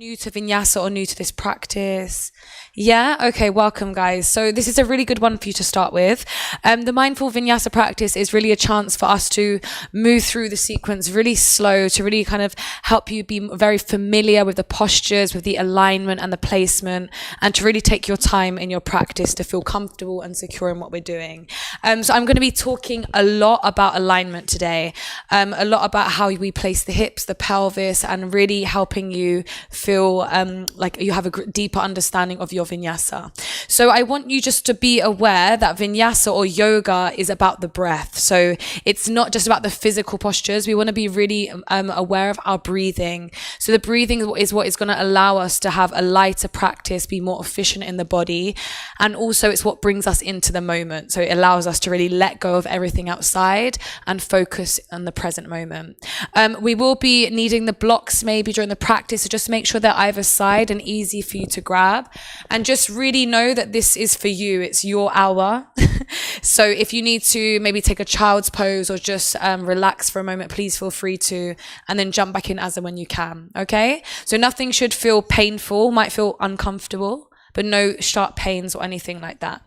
New to Vinyasa or new to this practice? Yeah? Okay, welcome guys. So this is a really good one for you to start with. The mindful Vinyasa practice is really a chance for us to move through the sequence really slow, to really kind of help you be very familiar with the postures, with the alignment and the placement, and to really take your time in your practice to feel comfortable and secure in what we're doing. So I'm going to be talking a lot about alignment today, a lot about how we place the hips, the pelvis, and really helping you feel like you have a deeper understanding of your vinyasa. So I want you just to be aware that vinyasa or yoga is about the breath. So it's not just about the physical postures. We want to be really aware of our breathing. So the breathing is what is going to allow us to have a lighter practice, be more efficient in the body. And also it's what brings us into the moment. So it allows us to really let go of everything outside and focus on the present moment. We will be needing the blocks maybe during the practice, so just make sure they're either side and easy for you to grab, and just really know that this is for you. It's your hour. So if you need to maybe take a child's pose or just relax for a moment, please feel free to, and then jump back in as and when you can. Okay, so nothing should feel painful, might feel uncomfortable, but no sharp pains or anything like that.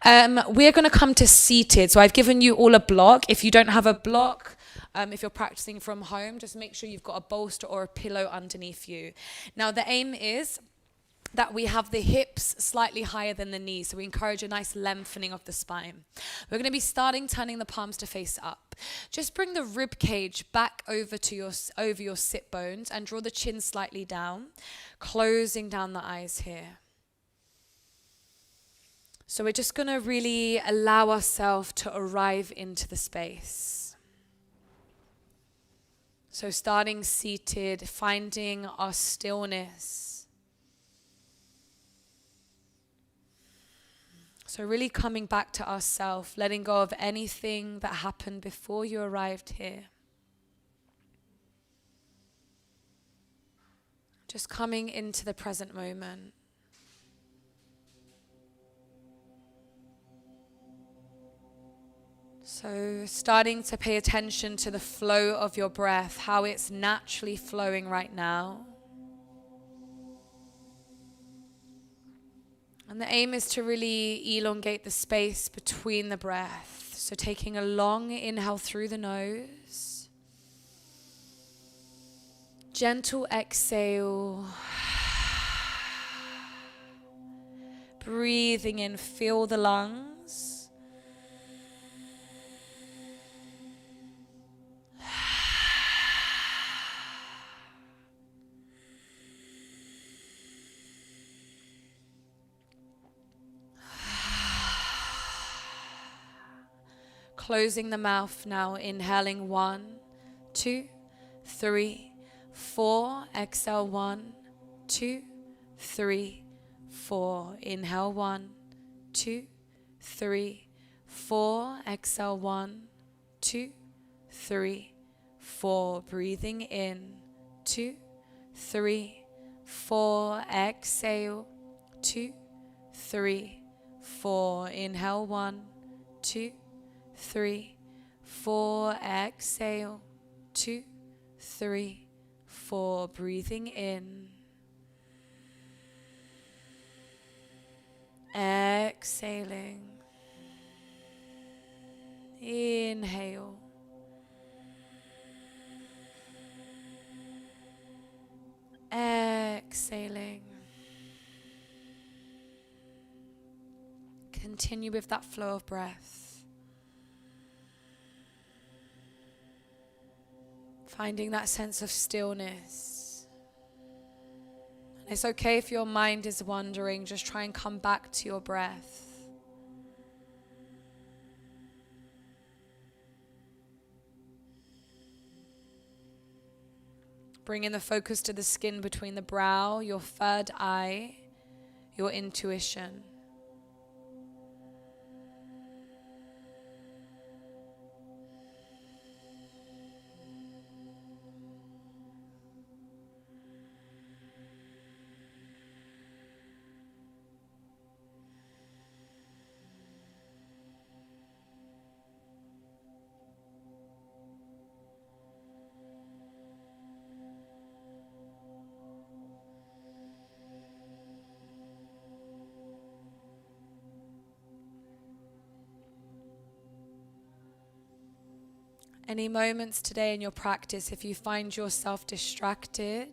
We're going to come to seated. So I've given you all a block. If you don't have a block, if you're practicing from home, just make sure you've got a bolster or a pillow underneath you. Now the aim is that we have the hips slightly higher than the knees. So we encourage a nice lengthening of the spine. We're going to be turning the palms to face up. Just bring the rib cage back over your sit bones and draw the chin slightly down, closing down the eyes here. So we're just going to really allow ourselves to arrive into the space. So starting seated, finding our stillness. So really coming back to ourselves, letting go of anything that happened before you arrived here. Just coming into the present moment. So starting to pay attention to the flow of your breath, how it's naturally flowing right now. And the aim is to really elongate the space between the breath. So taking a long inhale through the nose. Gentle exhale. Breathing in, feel the lungs. Closing the mouth now, inhaling 1, 2, 3, 4. Exhale 1, 2, 3, 4. Inhale 1, 2, 3, 4. Exhale 1, 2, 3, 4. Breathing in 2, 3, 4. Exhale 2, 3, 4. Inhale 1, 2, 3, 4. Exhale 2, 3, 4. Breathing in. Exhaling. Inhale. Exhaling. Continue with that flow of breath. Finding that sense of stillness. And it's okay if your mind is wandering, just try and come back to your breath. Bringing the focus to the skin between the brow, your third eye, your intuition. Any moments today in your practice, if you find yourself distracted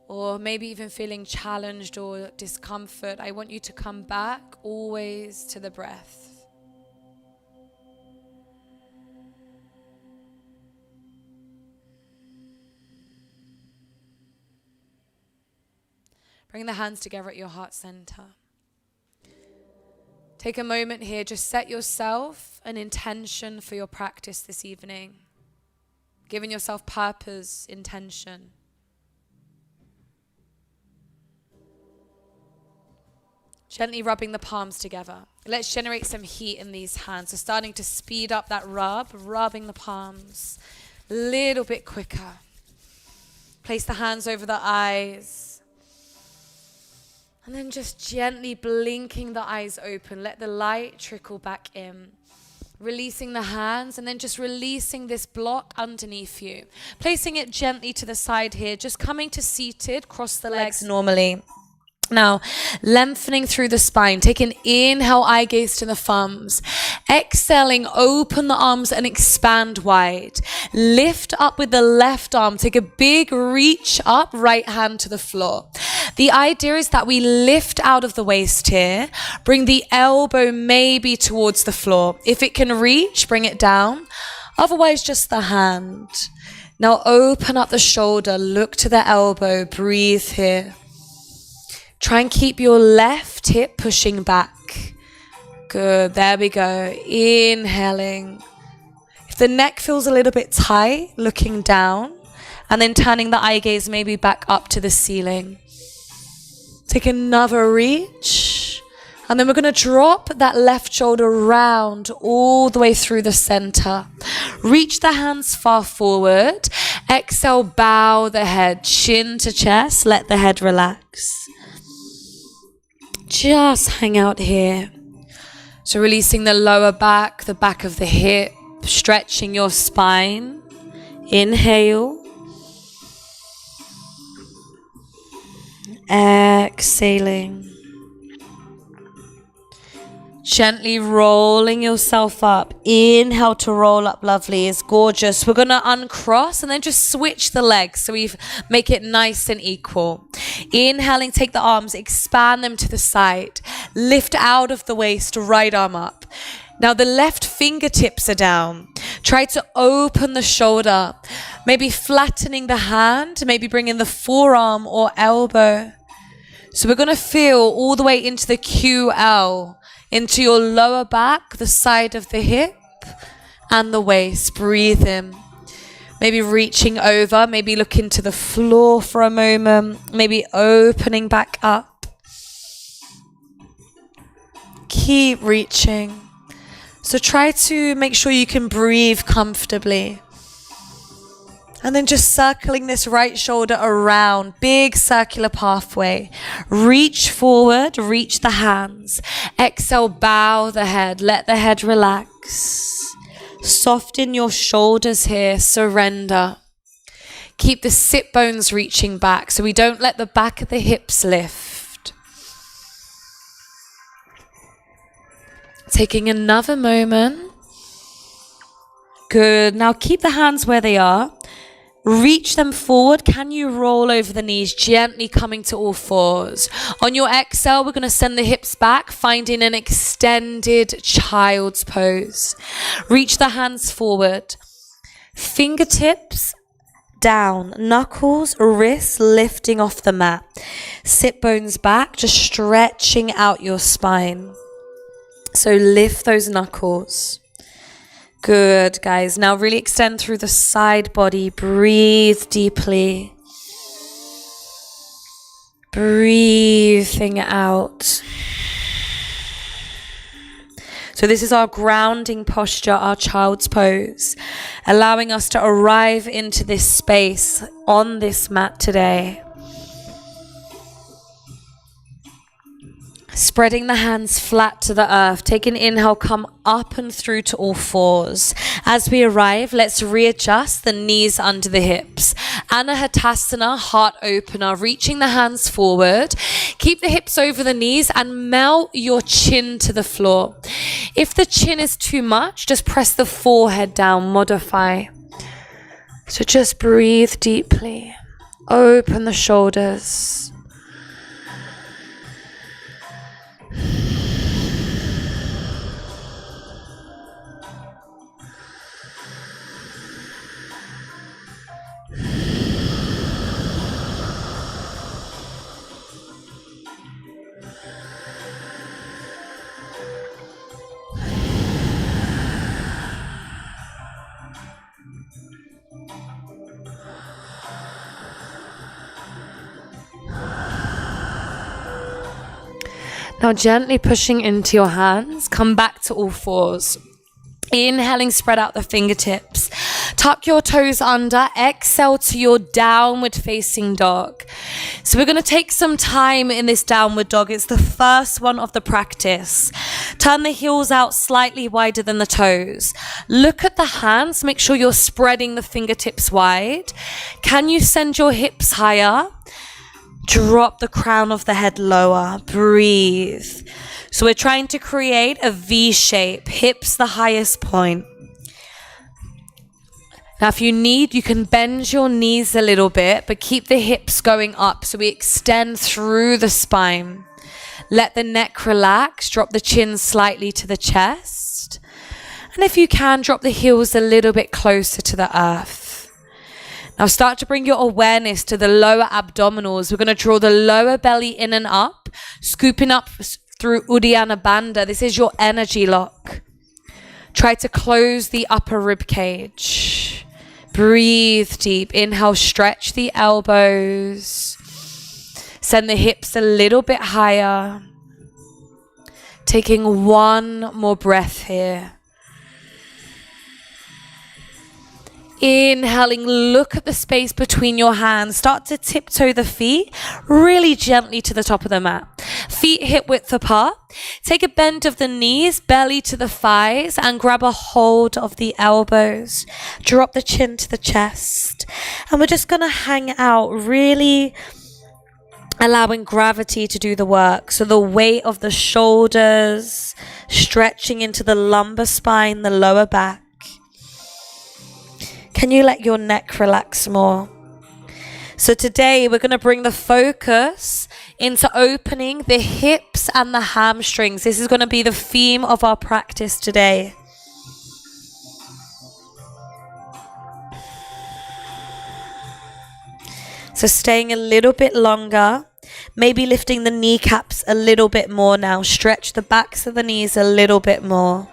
or maybe even feeling challenged or discomfort, I want you to come back always to the breath. Bring the hands together at your heart center. Take a moment here, just set yourself an intention for your practice this evening. Giving yourself purpose, intention. Gently rubbing the palms together. Let's generate some heat in these hands. So starting to speed up that rubbing the palms a little bit quicker. Place the hands over the eyes. And then just gently blinking the eyes open. Let the light trickle back in. Releasing the hands and then just releasing this block underneath you. Placing it gently to the side here. Just coming to seated, cross the legs normally. Now, lengthening through the spine. Take an inhale, eye gaze to the thumbs. Exhaling, open the arms and expand wide. Lift up with the left arm. Take a big reach up, right hand to the floor. The idea is that we lift out of the waist here. Bring the elbow maybe towards the floor. If it can reach, bring it down. Otherwise, just the hand. Now, open up the shoulder. Look to the elbow. Breathe here. Try and keep your left hip pushing back. Good, there we go. Inhaling. If the neck feels a little bit tight, looking down, and then turning the eye gaze maybe back up to the ceiling. Take another reach. And then we're going to drop that left shoulder round all the way through the center. Reach the hands far forward. Exhale, bow the head, chin to chest. Let the head relax. Just hang out here. So releasing the lower back, the back of the hip, stretching your spine. Inhale. Exhaling. Gently rolling yourself up. Inhale to roll up, lovely, is gorgeous. We're going to uncross and then just switch the legs so we make it nice and equal. Inhaling, take the arms, expand them to the side. Lift out of the waist, right arm up. Now the left fingertips are down. Try to open the shoulder. Maybe flattening the hand, maybe bringing the forearm or elbow. So we're going to feel all the way into the QL. Into your lower back, the side of the hip and the waist. Breathe in. Maybe reaching over, maybe look into the floor for a moment, maybe opening back up. Keep reaching. So try to make sure you can breathe comfortably. And then just circling this right shoulder around, big circular pathway. Reach forward, reach the hands. Exhale, bow the head, let the head relax. Soften your shoulders here, surrender. Keep the sit bones reaching back so we don't let the back of the hips lift. Taking another moment. Good, now keep the hands where they are. Reach them forward. Can you roll over the knees, gently coming to all fours? On your exhale, we're going to send the hips back, finding an extended child's pose. Reach the hands forward. Fingertips down. Knuckles, wrists lifting off the mat. Sit bones back, just stretching out your spine. So lift those knuckles. Good, guys. Now really extend through the side body. Breathe deeply. Breathing out. So this is our grounding posture, our child's pose, allowing us to arrive into this space on this mat today. Spreading the hands flat to the earth. Take an inhale, come up and through to all fours. As we arrive, let's readjust the knees under the hips. Anahatasana, heart opener, reaching the hands forward. Keep the hips over the knees and melt your chin to the floor. If the chin is too much, just press the forehead down, modify. So just breathe deeply. Open the shoulders. Now gently pushing into your hands, come back to all fours. Inhaling, spread out the fingertips. Tuck your toes under, exhale to your downward facing dog. So we're going to take some time in this downward dog. It's the first one of the practice. Turn the heels out slightly wider than the toes. Look at the hands, make sure you're spreading the fingertips wide. Can you send your hips higher? Drop the crown of the head lower. Breathe. So we're trying to create a V shape, hips the highest point. Now if you need, you can bend your knees a little bit, but keep the hips going up so we extend through the spine. Let the neck relax, drop the chin slightly to the chest. And if you can, drop the heels a little bit closer to the earth. Now start to bring your awareness to the lower abdominals. We're going to draw the lower belly in and up, scooping up through Uddiyana Bandha. This is your energy lock. Try to close the upper rib cage. Breathe deep. Inhale, stretch the elbows. Send the hips a little bit higher. Taking one more breath here. Inhaling, look at the space between your hands. Start to tiptoe the feet really gently to the top of the mat. Feet hip width apart. Take a bend of the knees, belly to the thighs, and grab a hold of the elbows. Drop the chin to the chest. And we're just going to hang out, really allowing gravity to do the work. So the weight of the shoulders, stretching into the lumbar spine, the lower back. Can you let your neck relax more? So today we're going to bring the focus into opening the hips and the hamstrings. This is going to be the theme of our practice today. So staying a little bit longer, maybe lifting the kneecaps a little bit more now. Stretch the backs of the knees a little bit more.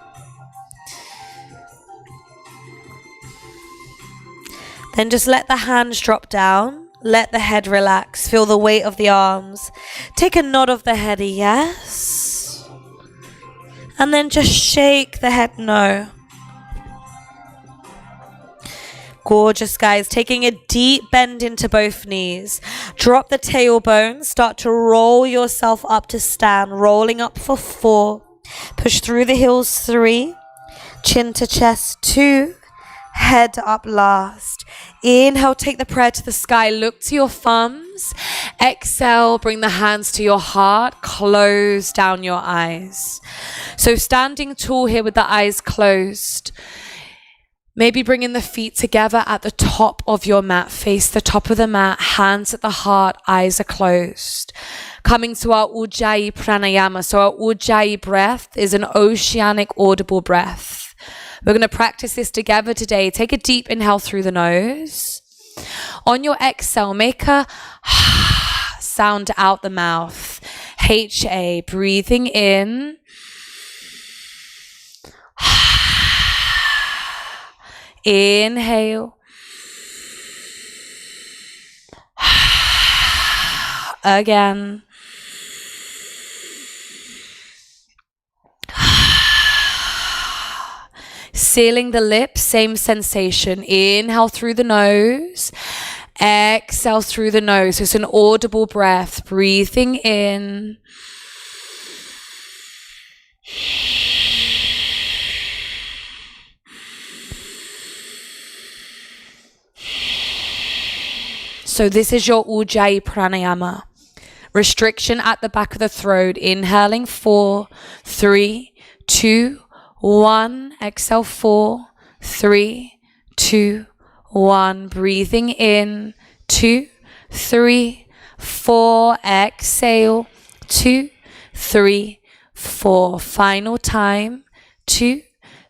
Then just let the hands drop down. Let the head relax. Feel the weight of the arms. Take a nod of the head, yes. And then just shake the head, no. Gorgeous, guys. Taking a deep bend into both knees. Drop the tailbone. Start to roll yourself up to stand. Rolling up for 4. Push through the heels, 3. Chin to chest, 2. Head up last. Inhale, take the prayer to the sky. Look to your thumbs. Exhale, bring the hands to your heart. Close down your eyes. So standing tall here with the eyes closed. Maybe bringing the feet together at the top of your mat. Face the top of the mat. Hands at the heart. Eyes are closed. Coming to our Ujjayi pranayama. So our Ujjayi breath is an oceanic audible breath. We're going to practice this together today. Take a deep inhale through the nose. On your exhale, make a sound out the mouth. HA, breathing in. Inhale. Again. Sealing the lips, same sensation. Inhale through the nose. Exhale through the nose. So it's an audible breath. Breathing in. So this is your Ujjayi pranayama. Restriction at the back of the throat. Inhaling 4, 3, 2, 1. Exhale 4, 3, 2, 1. Breathing in 2, 3, 4. Exhale 2, 3, 4. Final time 2,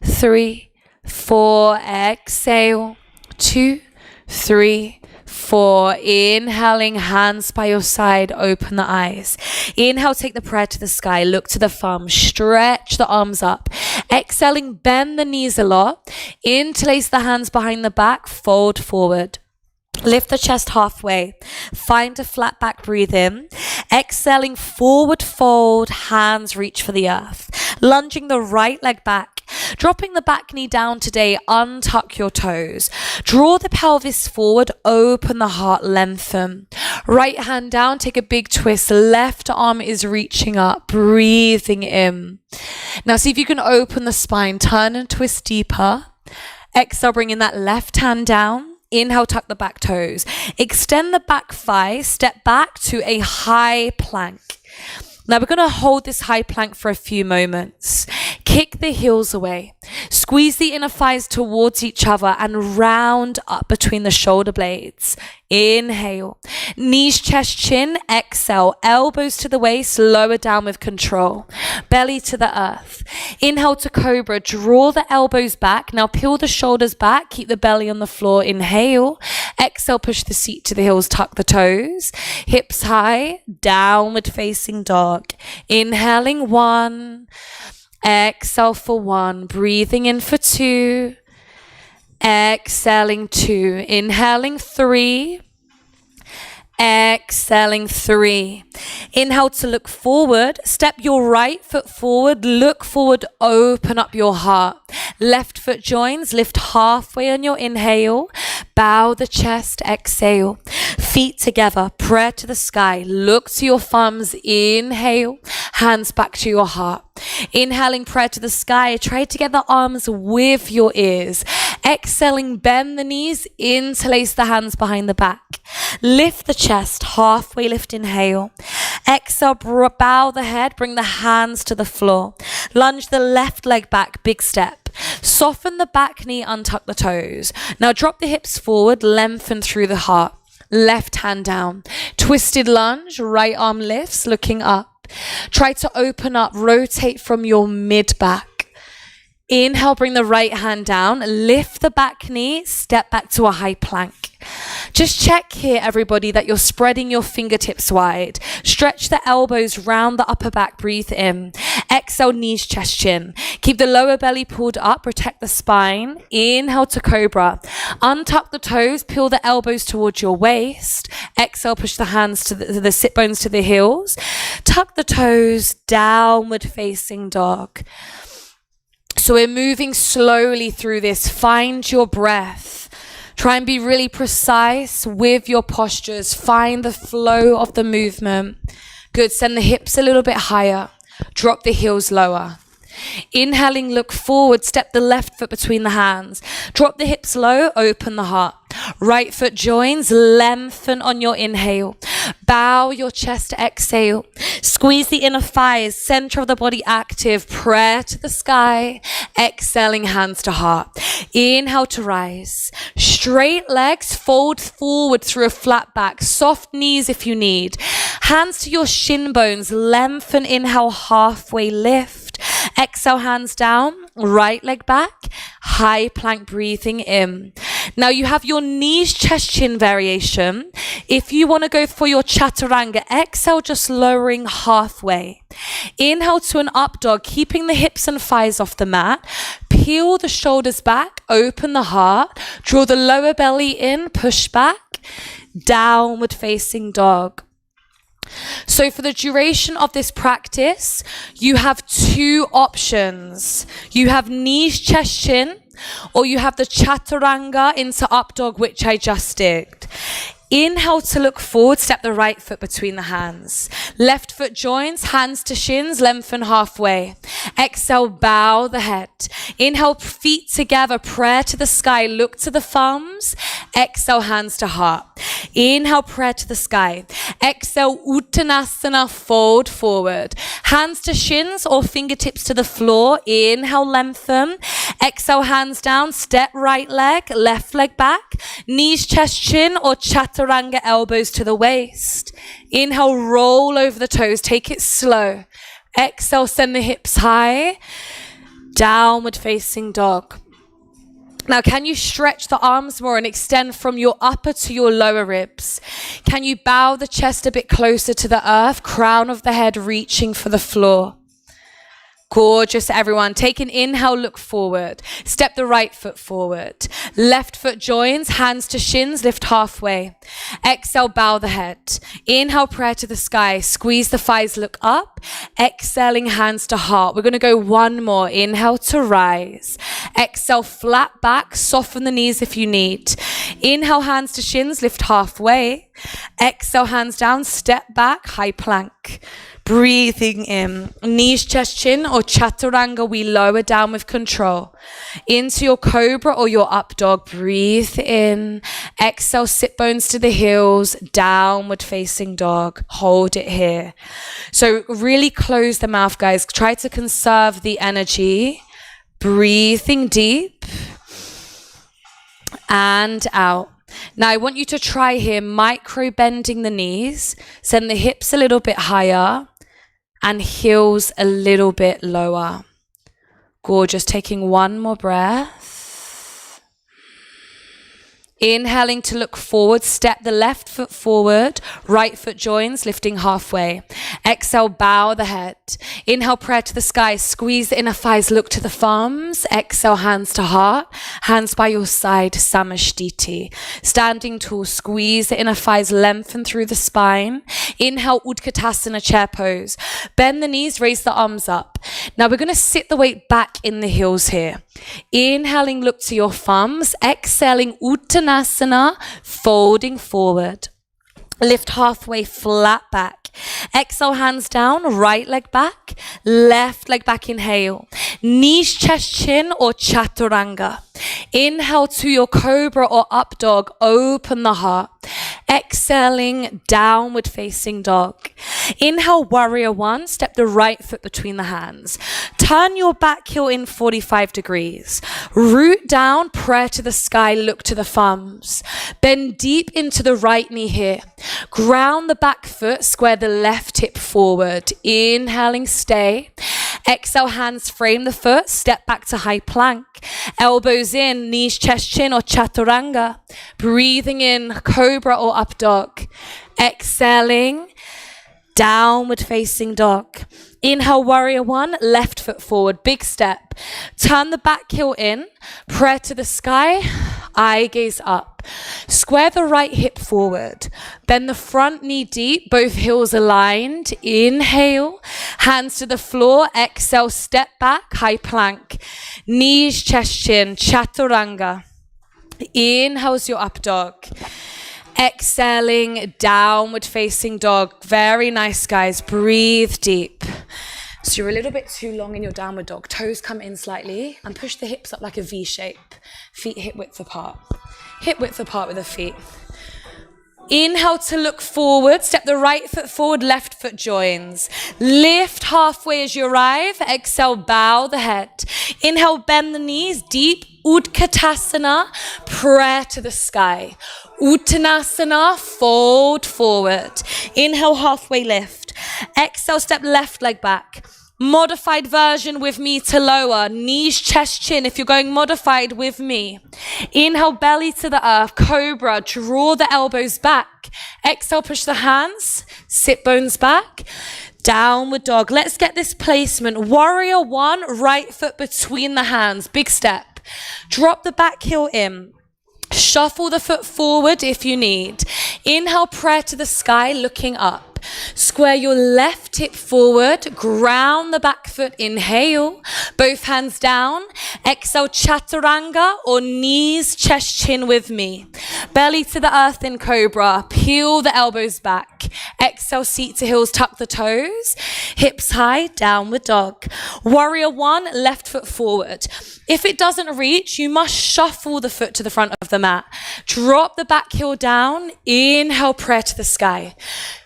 3, 4. Exhale 2, 3, 4. Inhaling, hands by your side, open the eyes. Inhale, take the prayer to the sky, look to the thumbs, stretch the arms up. Exhaling, bend the knees a lot. Interlace the hands behind the back, fold forward. Lift the chest halfway. Find a flat back, breathe in. Exhaling, forward fold, hands reach for the earth. Lunging the right leg back. Dropping the back knee down today, untuck your toes. Draw the pelvis forward, open the heart, lengthen. Right hand down, take a big twist. Left arm is reaching up, breathing in. Now see if you can open the spine, turn and twist deeper. Exhale, bringing that left hand down. Inhale, tuck the back toes. Extend the back thigh, step back to a high plank. Now we're going to hold this high plank for a few moments. Kick the heels away. Squeeze the inner thighs towards each other and round up between the shoulder blades. Inhale. Knees, chest, chin. Exhale. Elbows to the waist. Lower down with control. Belly to the earth. Inhale to cobra. Draw the elbows back. Now peel the shoulders back. Keep the belly on the floor. Inhale. Exhale. Push the seat to the heels. Tuck the toes. Hips high. Downward facing dog. Inhaling 1. Exhale for 1. Breathing in for 2. Exhaling 2. Inhaling 3. Exhaling 3. Inhale to look forward. Step your right foot forward. Look forward. Open up your heart. Left foot joins. Lift halfway on your inhale. Bow the chest. Exhale. Feet together. Prayer to the sky. Look to your thumbs. Inhale. Hands back to your heart. Inhaling, prayer to the sky. Try to get the arms with your ears. Exhaling, bend the knees. Interlace the hands behind the back. Lift the chest. Halfway lift. Inhale. Exhale, bow the head. Bring the hands to the floor. Lunge the left leg back. Big step. Soften the back knee. Untuck the toes. Now drop the hips forward. Lengthen through the heart. Left hand down. Twisted lunge. Right arm lifts. Looking up. Try to open up, rotate from your mid back. Inhale, bring the right hand down, lift the back knee, step back to a high plank. Just check here, everybody, that you're spreading your fingertips wide. Stretch the elbows round the upper back, breathe in. Exhale, knees, chest, chin. Keep the lower belly pulled up, protect the spine. Inhale to cobra. Untuck the toes, peel the elbows towards your waist. Exhale, push the hands to the sit bones to the heels. Tuck the toes, downward facing dog. So we're moving slowly through this. Find your breath. Try and be really precise with your postures. Find the flow of the movement. Good. Send the hips a little bit higher. Drop the heels lower. Inhaling, look forward. Step the left foot between the hands. Drop the hips low. Open the heart. Right foot joins. Lengthen on your inhale. Bow your chest. Exhale. Squeeze the inner thighs. Center of the body active. Prayer to the sky. Exhaling, hands to heart. Inhale to rise. Straight legs. Fold forward through a flat back. Soft knees if you need. Hands to your shin bones. Lengthen. Inhale, halfway lift. Exhale, hands down, right leg back, high plank, breathing in. Now you have your knees, chest, chin variation. If you want to go for your chaturanga, exhale, just lowering halfway. Inhale to an up dog, keeping the hips and thighs off the mat. Peel the shoulders back, open the heart, draw the lower belly in, push back, downward facing dog. So for the duration of this practice, you have 2 options. You have knees, chest, chin, or you have the chaturanga into up dog, which I just did. Inhale to look forward, step the right foot between the hands. Left foot joins, hands to shins, lengthen halfway. Exhale, bow the head. Inhale, feet together, prayer to the sky, look to the thumbs. Exhale, hands to heart. Inhale, prayer to the sky. Exhale, Uttanasana, fold forward. Hands to shins or fingertips to the floor. Inhale, lengthen. Exhale, hands down, step right leg, left leg back. Knees, chest, chin or chaturanga, elbows to the waist. Inhale, roll over the toes, take it slow. Exhale, send the hips high. Downward facing dog. Now, can you stretch the arms more and extend from your upper to your lower ribs? Can you bow the chest a bit closer to the earth, crown of the head reaching for the floor? Gorgeous, everyone. Take an inhale, look forward. Step the right foot forward. Left foot joins, hands to shins, lift halfway. Exhale, bow the head. Inhale, prayer to the sky. Squeeze the thighs, look up. Exhaling, hands to heart. We're going to go one more. Inhale to rise. Exhale, flat back. Soften the knees if you need. Inhale, hands to shins, lift halfway. Exhale, hands down, step back, high plank. Breathing in, knees, chest, chin or chaturanga, we lower down with control. Into your cobra or your up dog, breathe in. Exhale, sit bones to the heels, downward facing dog. Hold it here. So really close the mouth, guys. Try to conserve the energy. Breathing deep and out. Now I want you to try here, micro bending the knees. Send the hips a little bit higher. And heels a little bit lower. Gorgeous. Taking one more breath. Inhaling to look forward. Step the left foot forward. Right foot joins, lifting halfway. Exhale, bow the head. Inhale, prayer to the sky. Squeeze the inner thighs, look to the thumbs. Exhale, hands to heart. Hands by your side, Samashtiti. Standing tall, squeeze the inner thighs, lengthen through the spine. Inhale, Utkatasana, chair pose. Bend the knees, raise the arms up. Now we're going to sit the weight back in the heels here. Inhaling, look to your thumbs. Exhaling, Uttanasana, folding forward. Lift halfway, flat back. Exhale, hands down, right leg back, left leg back, inhale. Knees, chest, chin or chaturanga. Inhale to your cobra or up dog, open the heart. Exhaling, downward facing dog. Inhale, warrior one, step the right foot between the hands. Turn your back heel in 45 degrees. Root down, prayer to the sky, look to the thumbs. Bend deep into the right knee here. Ground the back foot, square the left hip forward. Inhaling, stay. Exhale, hands frame the foot, step back to high plank. Elbows in, knees, chest, chin or chaturanga. Breathing in, cobra or up dog. Exhaling, downward facing dog. Inhale, warrior one, left foot forward, big step. Turn the back heel in, prayer to the sky, eye gaze up. Square the right hip forward. Bend the front knee deep, both heels aligned. Inhale, hands to the floor. Exhale, step back, high plank. Knees, chest, chin, chaturanga. Inhale's your up dog. Exhaling, downward facing dog. Very nice, guys. Breathe deep. So you're a little bit too long in your downward dog. Toes come in slightly and push the hips up like a V shape. Feet hip width apart. Hip width apart with the feet. Inhale to look forward. Step the right foot forward, left foot joins. Lift halfway as you arrive. Exhale, bow the head. Inhale, bend the knees deep. Utkatasana, prayer to the sky. Uttanasana, fold forward. Inhale, halfway lift. Exhale, step left leg back. Modified version with me to lower. Knees, chest, chin. If you're going modified with me. Inhale, belly to the earth. Cobra, draw the elbows back. Exhale, push the hands. Sit bones back. Downward dog. Let's get this placement. Warrior one, right foot between the hands. Big step. Drop the back heel in. Shuffle the foot forward if you need. Inhale, prayer to the sky, looking up. Square your left hip forward, ground the back foot foot, inhale, both hands down. Exhale, chaturanga or knees, chest, chin with me. Belly to the earth in cobra, peel the elbows back. Exhale, seat to heels, tuck the toes. Hips high, downward dog. Warrior one, left foot forward. If it doesn't reach, you must shuffle the foot to the front of the mat. Drop the back heel down, inhale, prayer to the sky.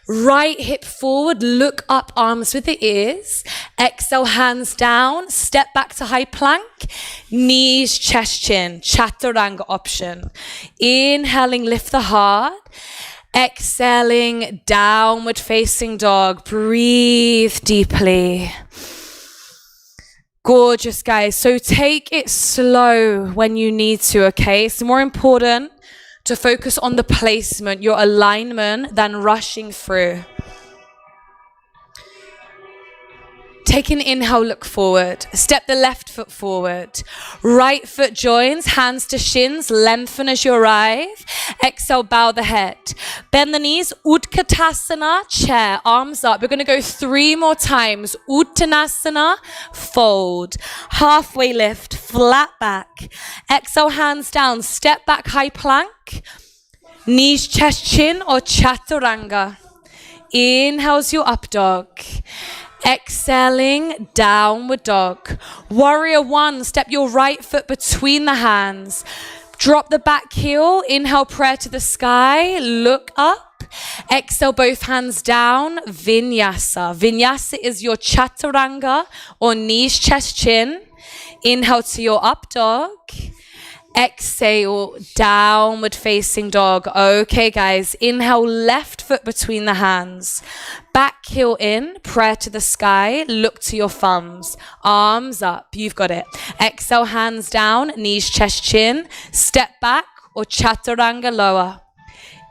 Right hip forward, look up, arms with the ears. Exhale, hands down, step back to high plank. Knees, chest, chin, chaturanga option. Inhaling, lift the heart. Exhaling, downward facing dog. Breathe deeply. Gorgeous, guys. So take it slow when you need to, okay? It's more important to focus on the placement, your alignment, than rushing through. Take an inhale, look forward. Step the left foot forward. Right foot joins, hands to shins, lengthen as you arrive. Exhale, bow the head. Bend the knees, Utkatasana, chair, arms up. We're going to go 3 more times. Uttanasana, fold. Halfway lift, flat back. Exhale, hands down, step back, high plank. Knees, chest, chin, or chaturanga. Inhales your up dog. Exhaling, downward dog. Warrior one, step your right foot between the hands. Drop the back heel, inhale, prayer to the sky, look up. Exhale, both hands down, Vinyasa. Vinyasa is your chaturanga or knees, chest, chin. Inhale to your up dog. Exhale, downward facing dog. Okay, guys. Inhale, left foot between the hands. Back heel in, prayer to the sky. Look to your thumbs. Arms up. You've got it. Exhale, hands down, knees, chest, chin. Step back or chaturanga lower.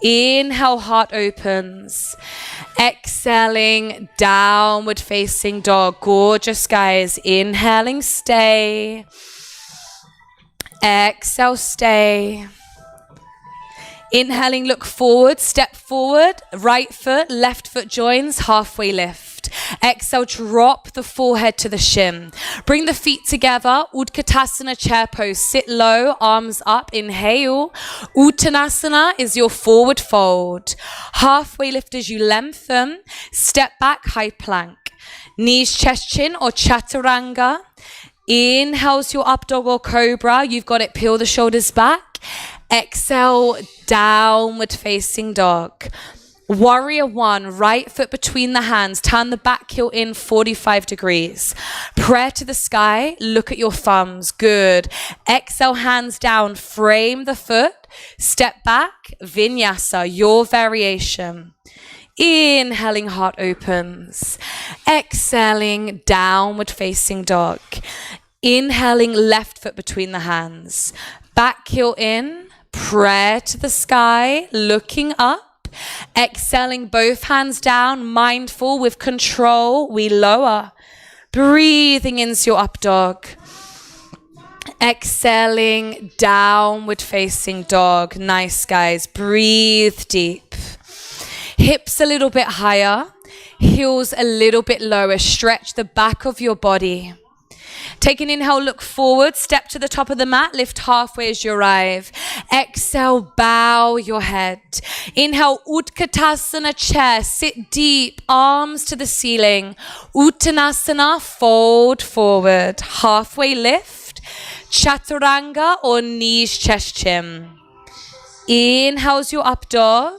Inhale, heart opens. Exhaling, downward facing dog. Gorgeous, guys. Inhaling, stay. Exhale, stay. Inhaling, look forward, step forward, right foot, left foot joins, halfway lift. Exhale, drop the forehead to the shin. Bring the feet together, Utkatasana chair pose. Sit low, arms up, inhale. Uttanasana is your forward fold. Halfway lift as you lengthen. Step back, high plank. Knees, chest, chin, or chaturanga. Inhales your up dog or cobra. You've got it. Peel the shoulders back. Exhale, downward facing dog. Warrior one, right foot between the hands. Turn the back heel in 45 degrees. Prayer to the sky. Look at your thumbs. Good. Exhale, hands down. Frame the foot. Step back. Vinyasa, your variation. Inhaling, heart opens. Exhaling, downward facing dog. Inhaling, left foot between the hands. Back heel in, prayer to the sky, looking up. Exhaling, both hands down, mindful with control, we lower. Breathing into your up dog. Exhaling, downward facing dog. Nice, guys. Breathe deep. Hips a little bit higher, heels a little bit lower. Stretch the back of your body. Take an inhale, look forward, step to the top of the mat, lift halfway as you arrive. Exhale, bow your head. Inhale, Utkatasana chair, sit deep, arms to the ceiling. Uttanasana, fold forward. Halfway lift, chaturanga or knees, chest, chin. Inhales your up dog.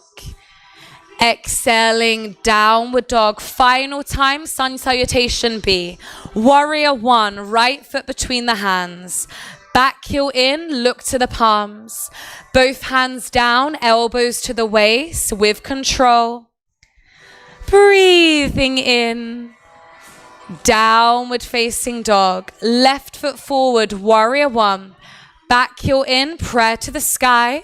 Exhaling, downward dog. Final time, sun salutation B. Warrior one, right foot between the hands. Back heel in, look to the palms. Both hands down, elbows to the waist with control. Breathing in. Downward facing dog. Left foot forward, warrior one. Back heel in, prayer to the sky.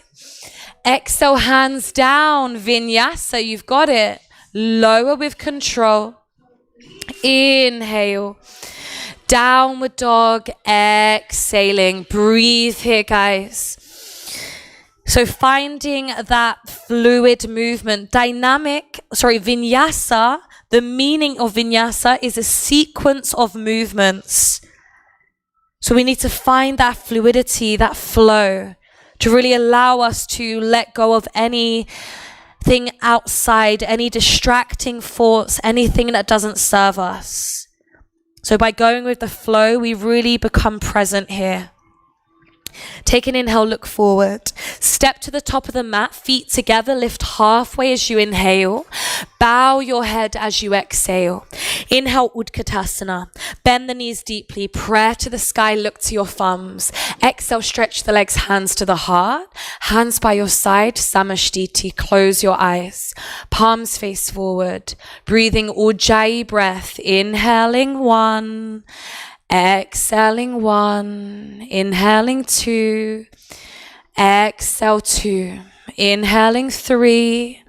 Exhale, hands down, Vinyasa, you've got it. Lower with control. Inhale. Downward dog, exhaling. Breathe here, guys. So finding that fluid movement, Vinyasa The meaning of vinyasa is a sequence of movements. So we need to find that fluidity, that flow, to really allow us to let go of anything outside, any distracting thoughts, anything that doesn't serve us. So by going with the flow, we really become present here. Take an inhale, look forward. Step to the top of the mat, feet together, lift halfway as you inhale. Bow your head as you exhale. Inhale, Utkatasana. Bend the knees deeply, prayer to the sky, look to your thumbs. Exhale, stretch the legs, hands to the heart. Hands by your side, Samasthiti, close your eyes. Palms face forward. Breathing Ujjayi breath, inhaling 1. Exhaling 1, inhaling 2, exhale 2, inhaling 3,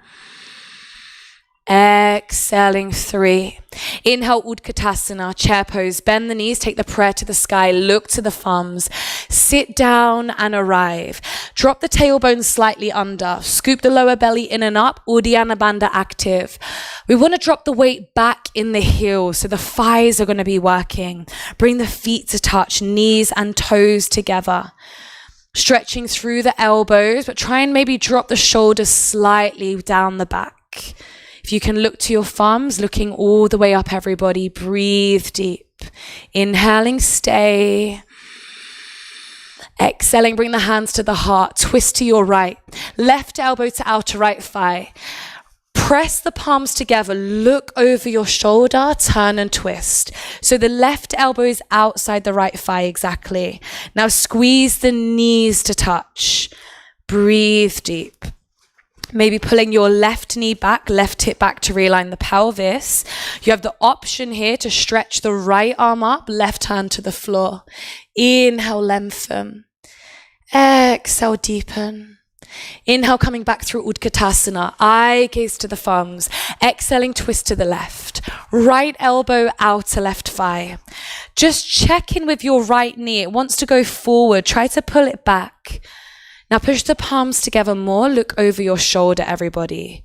exhaling 3. Inhale, Utkatasana, chair pose, bend the knees, take the prayer to the sky, look to the thumbs, sit down and arrive. Drop the tailbone slightly under, scoop the lower belly in and up, Uddiyana Bandha active. We want to drop the weight back in the heels, so the thighs are going to be working. Bring the feet to touch, knees and toes together. Stretching through the elbows, but try and maybe drop the shoulders slightly down the back. If you can look to your thumbs, looking all the way up, everybody. Breathe deep. Inhaling, stay. Exhaling, bring the hands to the heart. Twist to your right. Left elbow to outer right thigh. Press the palms together. Look over your shoulder. Turn and twist. So the left elbow is outside the right thigh, exactly. Now squeeze the knees to touch. Breathe deep. Maybe pulling your left knee back, left hip back to realign the pelvis. You have the option here to stretch the right arm up, left hand to the floor. Inhale, lengthen. Exhale, deepen. Inhale, coming back through Utkatasana. Eye gaze to the thumbs. Exhaling, twist to the left. Right elbow, outer left thigh. Just check in with your right knee. It wants to go forward. Try to pull it back. Now push the palms together more. Look over your shoulder, everybody.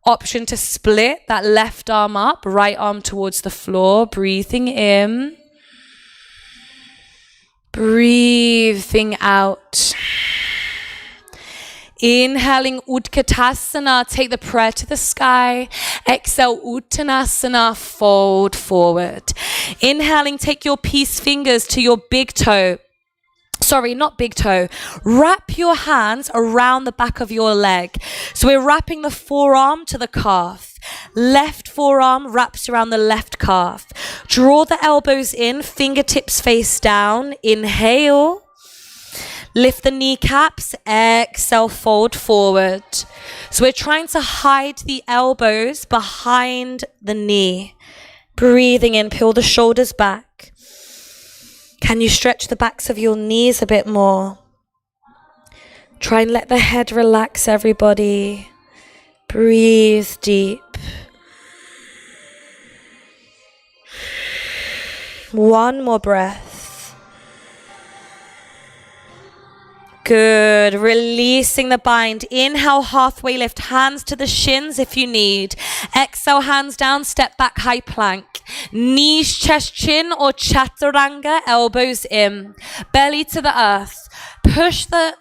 Option to split that left arm up, right arm towards the floor. Breathing in. Breathing out. Inhaling Utkatasana, take the prayer to the sky. Exhale, Uttanasana, fold forward. Inhaling, take your peace fingers to your big toe. Sorry, not big toe. Wrap your hands around the back of your leg. So we're wrapping the forearm to the calf. Left forearm wraps around the left calf. Draw the elbows in, fingertips face down. Inhale. Lift the kneecaps. Exhale, fold forward. So we're trying to hide the elbows behind the knee. Breathing in, peel the shoulders back. Can you stretch the backs of your knees a bit more? Try and let the head relax, everybody. Breathe deep. One more breath. Good. Releasing the bind. Inhale, halfway lift. Hands to the shins if you need. Exhale, hands down. Step back, high plank. Knees, chest, chin or chaturanga. Elbows in. Belly to the earth. Push the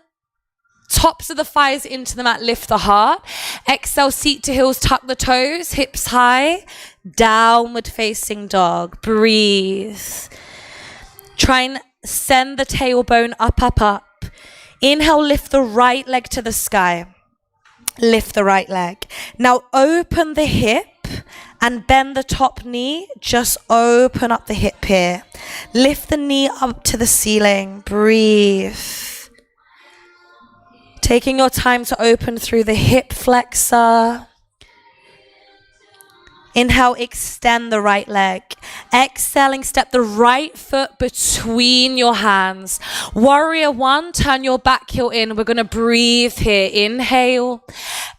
tops of the thighs into the mat. Lift the heart. Exhale, seat to heels. Tuck the toes. Hips high. Downward facing dog. Breathe. Try and send the tailbone up, up, up. Inhale, lift the right leg to the sky. Lift the right leg. Now open the hip and bend the top knee. Just open up the hip here. Lift the knee up to the ceiling. Breathe. Taking your time to open through the hip flexor. Inhale, extend the right leg. Exhaling, step the right foot between your hands. Warrior 1, turn your back heel in. We're going to breathe here. Inhale.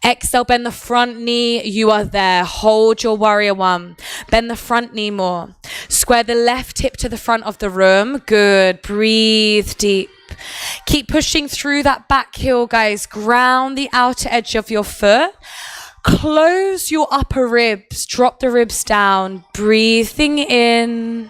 Exhale, bend the front knee. You are there. Hold your warrior 1. Bend the front knee more. Square the left hip to the front of the room. Good. Breathe deep. Keep pushing through that back heel, guys. Ground the outer edge of your foot. Close your upper ribs. Drop the ribs down. Breathing in.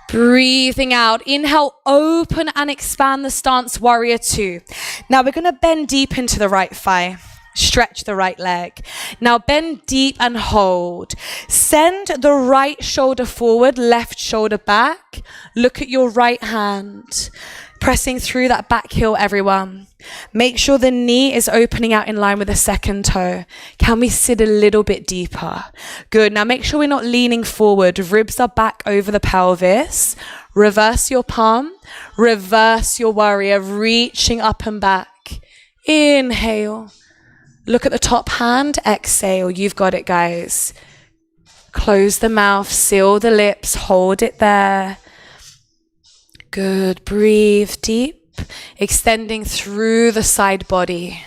Breathing out. Inhale, open and expand the stance, warrior two. Now we're going to bend deep into the right thigh. Stretch the right leg. Now bend deep and hold. Send the right shoulder forward, left shoulder back. Look at your right hand. Pressing through that back heel, everyone. Make sure the knee is opening out in line with the second toe. Can we sit a little bit deeper? Good. Now make sure we're not leaning forward. Ribs are back over the pelvis. Reverse your palm. Reverse your warrior, reaching up and back. Inhale. Look at the top hand. Exhale. You've got it, guys. Close the mouth. Seal the lips. Hold it there. Good. Breathe deep, extending through the side body.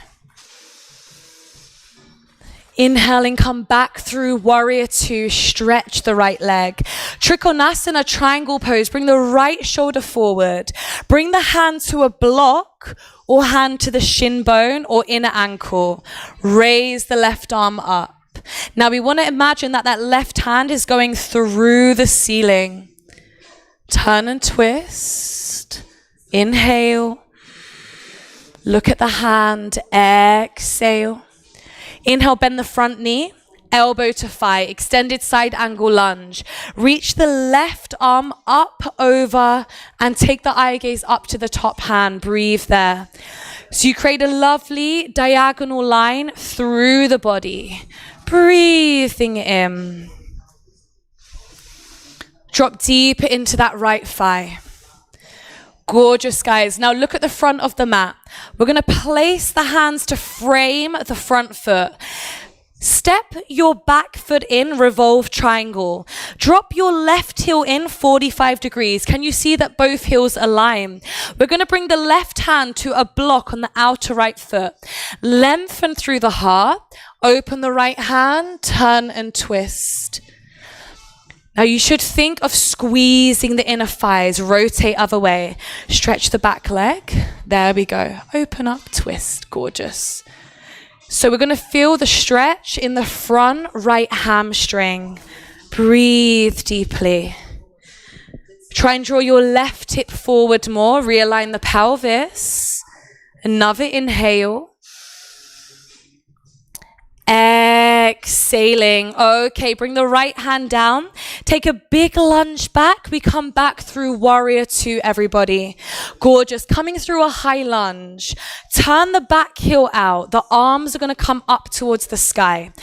Inhaling, come back through warrior two, stretch the right leg. Trikonasana, triangle pose. Bring the right shoulder forward. Bring the hand to a block or hand to the shin bone or inner ankle. Raise the left arm up. Now we want to imagine that that left hand is going through the ceiling. Turn and twist. Inhale. Look at the hand. Exhale. Inhale, bend the front knee. Elbow to thigh. Extended side angle lunge. Reach the left arm up over and take the eye gaze up to the top hand. Breathe there. So you create a lovely diagonal line through the body. Breathing in. Drop deep into that right thigh. Gorgeous, guys. Now look at the front of the mat. We're going to place the hands to frame the front foot. Step your back foot in, revolve triangle. Drop your left heel in 45 degrees. Can you see that both heels align? We're going to bring the left hand to a block on the outer right foot. Lengthen through the heart. Open the right hand, turn and twist. Now you should think of squeezing the inner thighs, rotate other way. Stretch the back leg. There we go. Open up, twist. Gorgeous. So we're going to feel the stretch in the front right hamstring. Breathe deeply. Try and draw your left hip forward more. Realign the pelvis. Another inhale. Exhaling. Okay, bring the right hand down. Take a big lunge back. We come back through warrior two, everybody. Gorgeous. Coming through a high lunge. Turn the back heel out. The arms are going to come up towards the sky.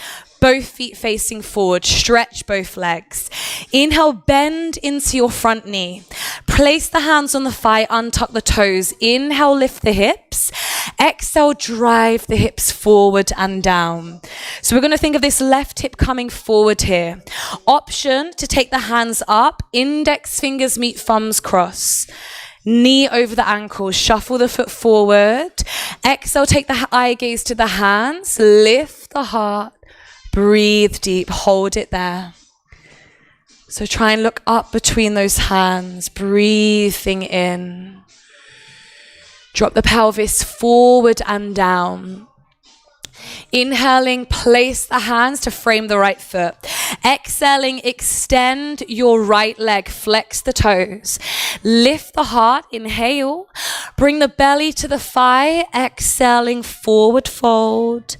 Both feet facing forward. Stretch both legs. Inhale, bend into your front knee. Place the hands on the thigh, untuck the toes. Inhale, lift the hips. Exhale, drive the hips forward and down. So we're going to think of this left hip coming forward here. Option to take the hands up. Index fingers meet thumbs cross. Knee over the ankle. Shuffle the foot forward. Exhale, take the eye gaze to the hands. Lift the heart. Breathe deep, hold it there. So try and look up between those hands, breathing in. Drop the pelvis forward and down. Inhaling, place the hands to frame the right foot. Exhaling, extend your right leg, flex the toes. Lift the heart, inhale. Bring the belly to the thigh, exhaling, forward fold.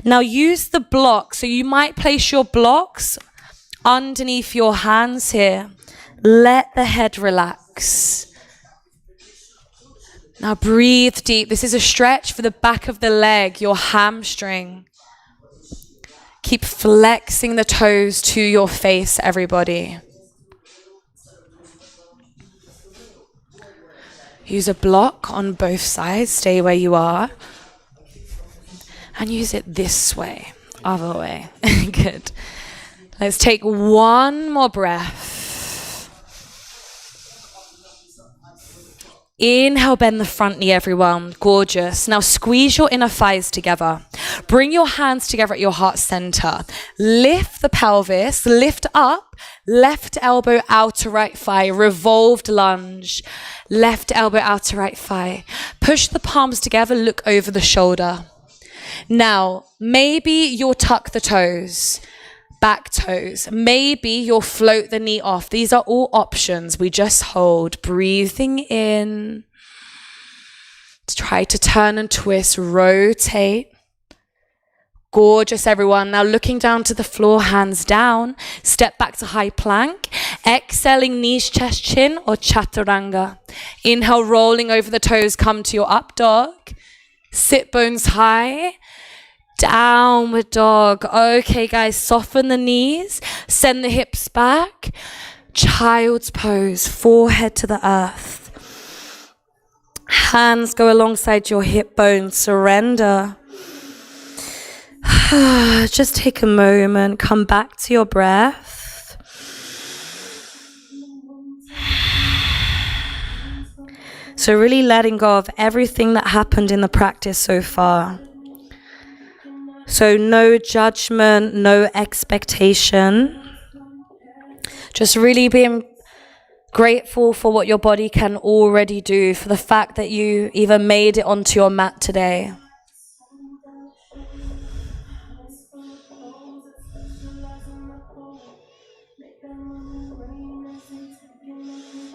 Now use the block. So you might place your blocks underneath your hands here. Let the head relax. Now breathe deep. This is a stretch for the back of the leg, your hamstring. Keep flexing the toes to your face, everybody. Use a block on both sides. Stay where you are. And use it this way, other way. Good. Let's take one more breath. Inhale, bend the front knee, everyone. Gorgeous. Now squeeze your inner thighs together. Bring your hands together at your heart center. Lift the pelvis, lift up, left elbow out to right thigh, revolved lunge. Left elbow out to right thigh. Push the palms together, look over the shoulder. Now, maybe you'll tuck the toes, back toes. Maybe you'll float the knee off. These are all options. We just hold, breathing in. Try to turn and twist, rotate. Gorgeous, everyone. Now looking down to the floor, hands down. Step back to high plank. Exhaling, knees, chest, chin, or chaturanga. Inhale, rolling over the toes, come to your up dog. Sit bones high. Downward dog. Okay, guys, soften the knees. Send the hips back. Child's pose, forehead to the earth. Hands go alongside your hip bones. Surrender. Just take a moment. Come back to your breath. So really letting go of everything that happened in the practice so far. So no judgment, no expectation. Just really being grateful for what your body can already do, for the fact that you even made it onto your mat today.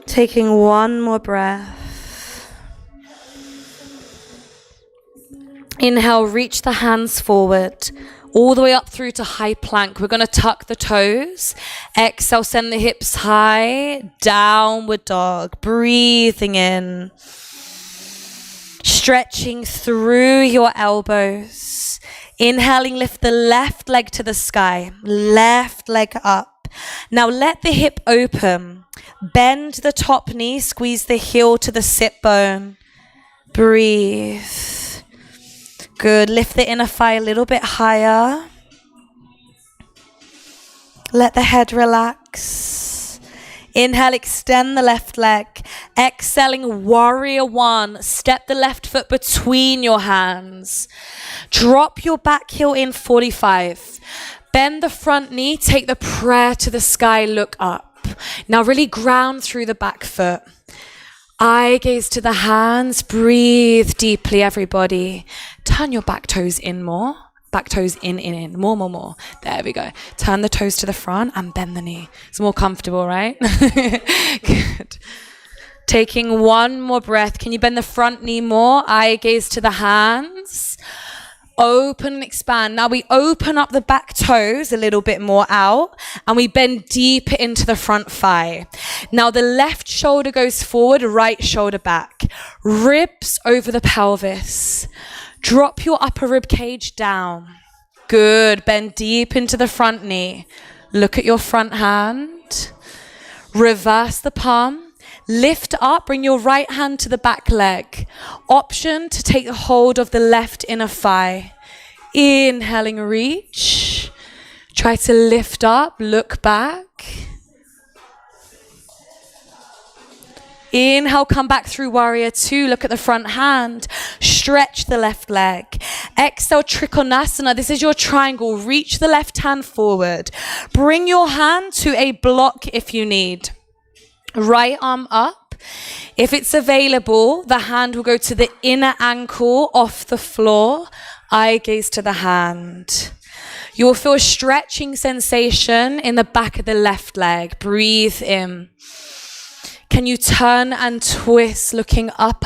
Taking one more breath. Inhale, reach the hands forward, all the way up through to high plank. We're going to tuck the toes. Exhale, send the hips high. Downward dog. Breathing in. Stretching through your elbows. Inhaling, lift the left leg to the sky. Left leg up. Now let the hip open. Bend the top knee. Squeeze the heel to the sit bone. Breathe. Good. Lift the inner thigh a little bit higher. Let the head relax. Inhale, extend the left leg. Exhaling, warrior one. Step the left foot between your hands. Drop your back heel in 45. Bend the front knee. Take the prayer to the sky. Look up. Now really ground through the back foot. Eye gaze to the hands. Breathe deeply, everybody. Turn your back toes in more. Back toes in. More. There we go. Turn the toes to the front and bend the knee. It's more comfortable, right? Good. Taking one more breath. Can you bend the front knee more? Eye gaze to the hands. Open and expand. Now we open up the back toes a little bit more out and we bend deeper into the front thigh. Now the left shoulder goes forward, right shoulder back. Ribs over the pelvis. Drop your upper rib cage down. Good. Bend deep into the front knee. Look at your front hand. Reverse the palm. Lift up, bring your right hand to the back leg. Option to take hold of the left inner thigh. Inhaling, reach. Try to lift up, look back. Inhale, come back through warrior two. Look at the front hand. Stretch the left leg. Exhale, Trikonasana. This is your triangle. Reach the left hand forward. Bring your hand to a block if you need. Right arm up. If it's available, the hand will go to the inner ankle off the floor. Eye gaze to the hand. You will feel a stretching sensation in the back of the left leg. Breathe in. Can you turn and twist, looking up?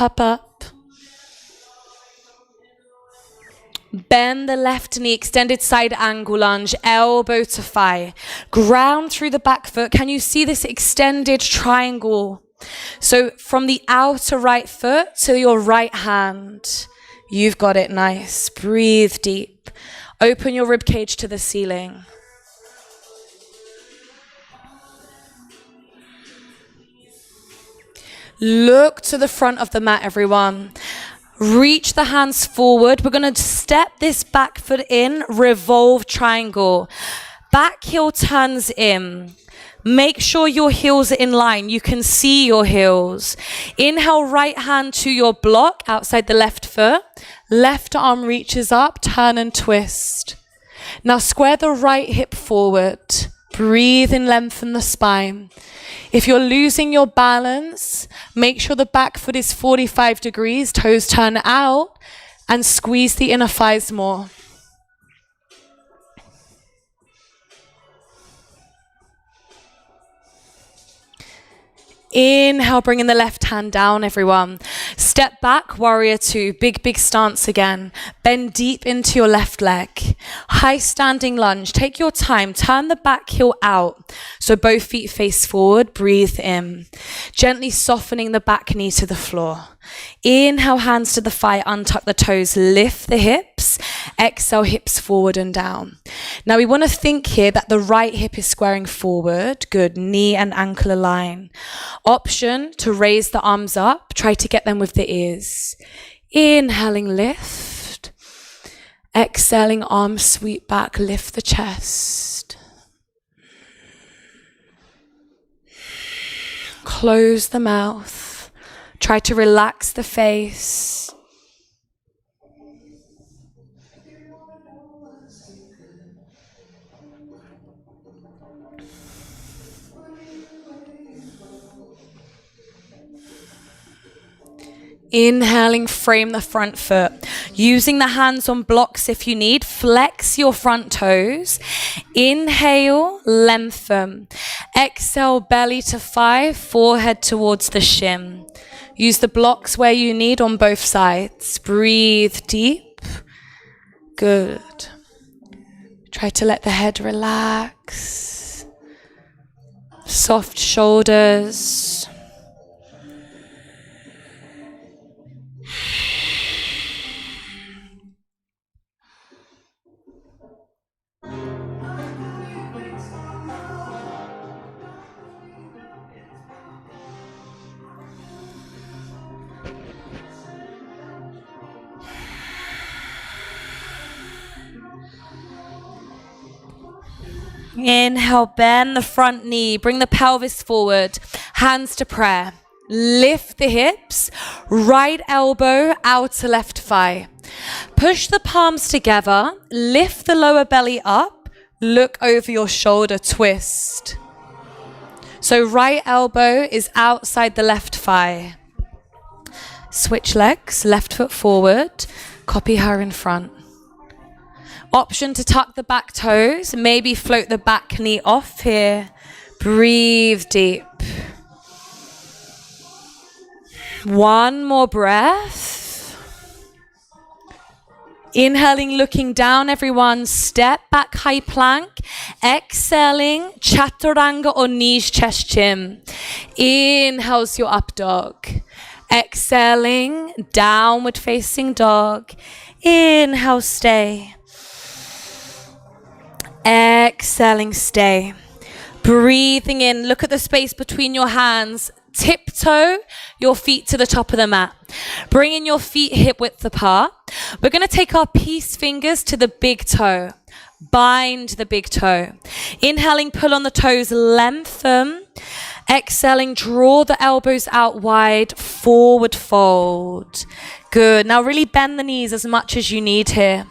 Bend the left knee, extended side angle lunge, elbow to thigh. Ground through the back foot. Can you see this extended triangle? So from the outer right foot to your right hand. You've got it, nice. Breathe deep. Open your rib cage to the ceiling. Look to the front of the mat, everyone. Reach the hands forward. We're going to step this back foot in, revolve triangle. Back heel turns in. Make sure your heels are in line. You can see your heels. Inhale, right hand to your block outside the left foot. Left arm reaches up, turn and twist. Now square the right hip forward. Breathe and lengthen the spine. If you're losing your balance, make sure the back foot is 45 degrees, toes turn out. And squeeze the inner thighs more. Inhale, bringing the left hand down, everyone. Step back, warrior two. Big stance again. Bend deep into your left leg. High standing lunge. Take your time. Turn the back heel out so both feet face forward. Breathe in. Gently softening the back knee to the floor. Inhale, hands to the thigh, untuck the toes, lift the hips. Exhale, hips forward and down. Now we want to think here that the right hip is squaring forward. Good. Knee and ankle align. Option to raise the arms up. Try to get them with the ears. Inhaling, lift. Exhaling, arms sweep back, lift the chest. Close the mouth. Try to relax the face. Inhaling, frame the front foot. Using the hands on blocks if you need. Flex your front toes. Inhale, lengthen. Exhale, belly to thigh, forehead towards the shin. Use the blocks where you need on both sides. Breathe deep. Good. Try to let the head relax. Soft shoulders. Inhale, bend the front knee, bring the pelvis forward, hands to prayer. Lift the hips, right elbow, outer left thigh. Push the palms together, lift the lower belly up, look over your shoulder, twist. So right elbow is outside the left thigh. Switch legs, left foot forward, copy her in front. Option to tuck the back toes, maybe float the back knee off here. Breathe deep. One more breath. Inhaling, looking down, everyone. Step back, high plank. Exhaling, chaturanga or knees, chest, chin. Inhales your up dog. Exhaling, downward facing dog. Inhale, stay. Exhaling, stay. Breathing in, look at the space between your hands. Tiptoe your feet to the top of the mat. Bringing your feet hip width apart. We're going to take our peace fingers to the big toe. Bind the big toe. Inhaling, pull on the toes, lengthen. Exhaling, draw the elbows out wide, forward fold. Good. Now really bend the knees as much as you need here.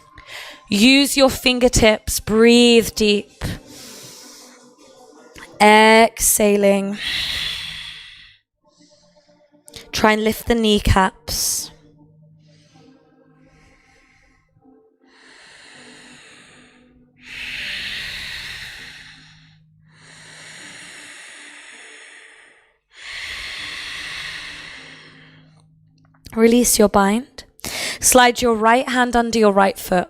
Use your fingertips, breathe deep. Exhaling. Try and lift the kneecaps. Release your bind. Slide your right hand under your right foot.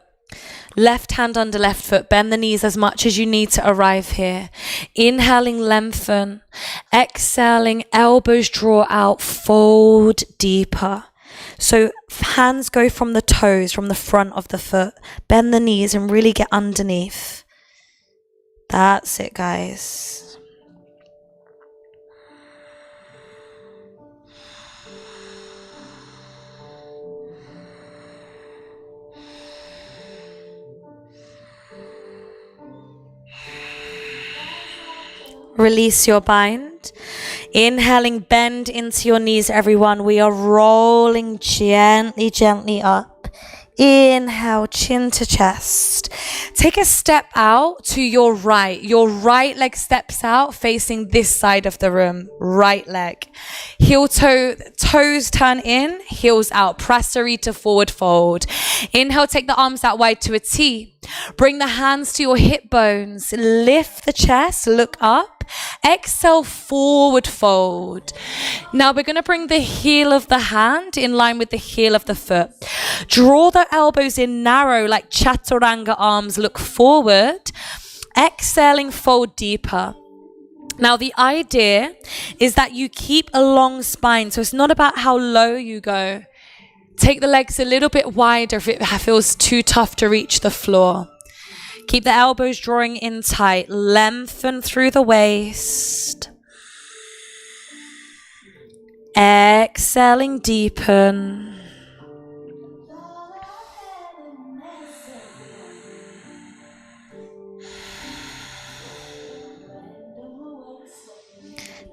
Left hand under left foot. Bend the knees as much as you need to arrive here. Inhaling, lengthen. Exhaling, elbows draw out, fold deeper. So hands go from the toes, from the front of the foot. Bend the knees and really get underneath. That's it, guys. Release your bind. Inhaling, bend into your knees, everyone. We are rolling gently, gently up. Inhale, chin to chest. Take a step out to your right. Your right leg steps out facing this side of the room. Right leg. Heel toe, toes turn in, heels out. Prasarita forward fold. Inhale, take the arms out wide to a T. Bring the hands to your hip bones. Lift the chest, look up. Exhale, forward fold. Now we're going to bring the heel of the hand in line with the heel of the foot. Draw the elbows in narrow like chaturanga arms. Look forward. Exhaling, fold deeper. Now the idea is that you keep a long spine. So it's not about how low you go. Take the legs a little bit wider if it feels too tough to reach the floor. Keep the elbows drawing in tight. Lengthen through the waist. Exhaling, deepen.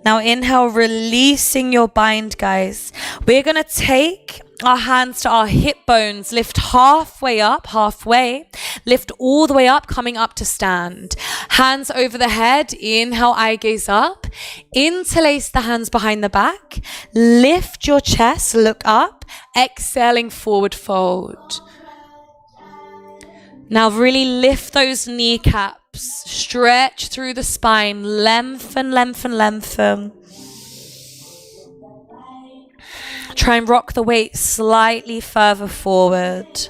Now inhale, releasing your bind, guys. We're going to take our hands to our hip bones, lift halfway up, halfway, lift all the way up, coming up to stand. Hands over the head, inhale, eye gaze up, interlace the hands behind the back, lift your chest, look up, exhaling, forward fold. Now really lift those kneecaps, stretch through the spine, lengthen, lengthen, lengthen. Try and rock the weight slightly further forward.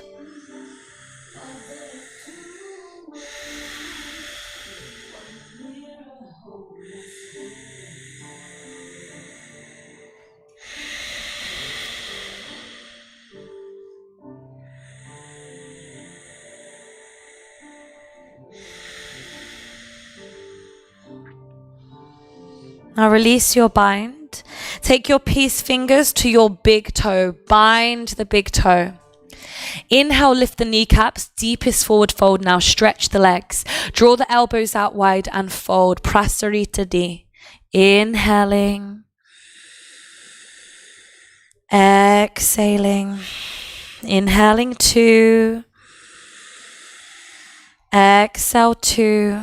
Now release your bind. Take your peace fingers to your big toe. Bind the big toe. Inhale, lift the kneecaps. Deepest forward fold now. Stretch the legs. Draw the elbows out wide and fold. Prasarita D. Inhaling. Exhaling. Inhaling 2. Exhale 2.